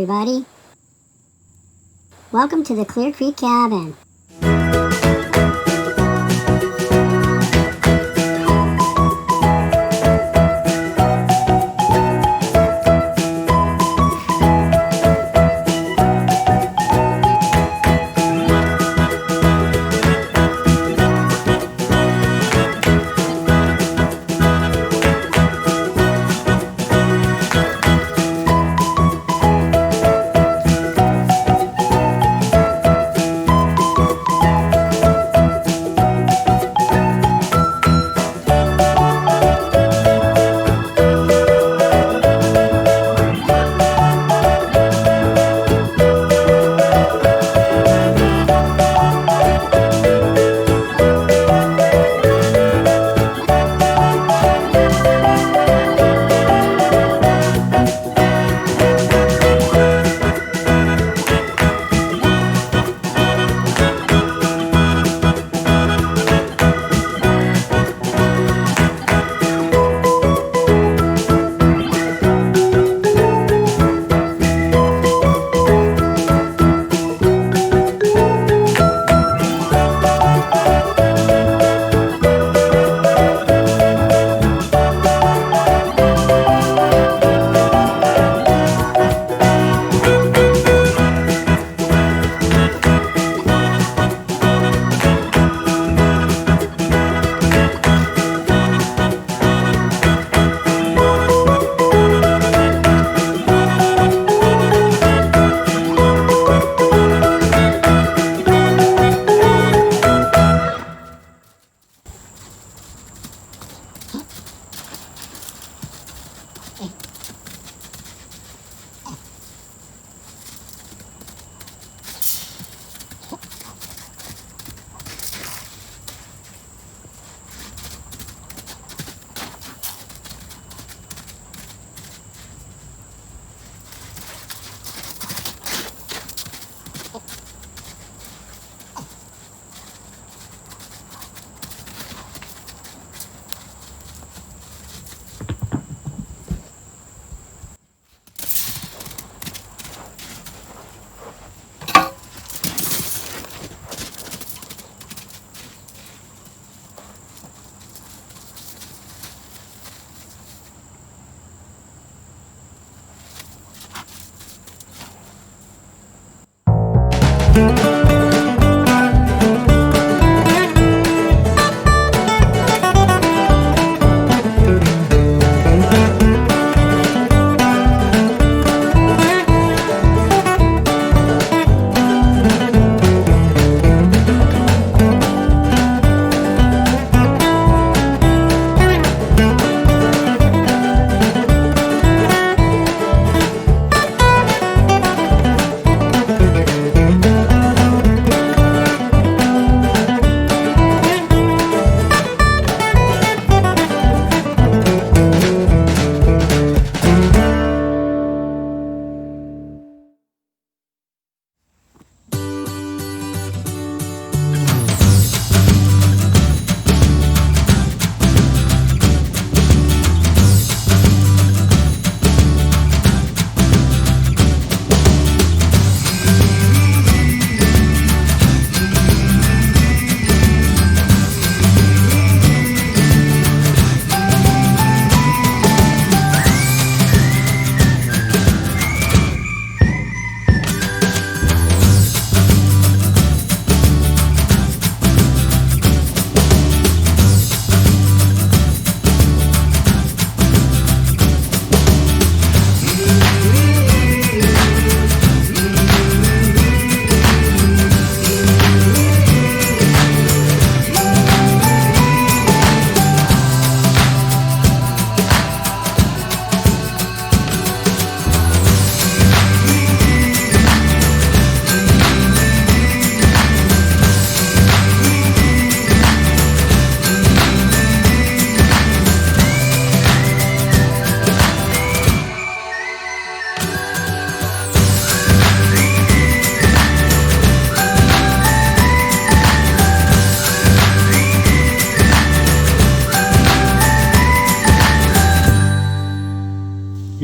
everybody. Welcome to the Clear Creek Cabin.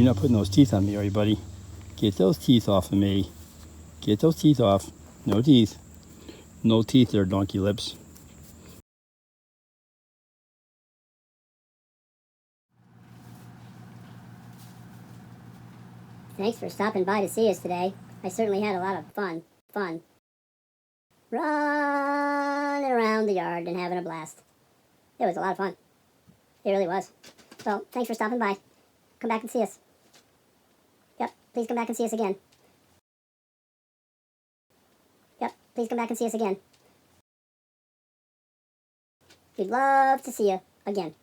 You're not putting those teeth on me, are you, buddy? Get those teeth off of me. Get those teeth off. No teeth. No teeth there, donkey lips. Thanks for stopping by to see us today. I certainly had a lot of fun. Running around the yard and having a blast. It was a lot of fun. It really was. Well, thanks for stopping by. Come back and see us. Yep, please come back and see us again. Yep, please come back and see us again. We'd love to see you again.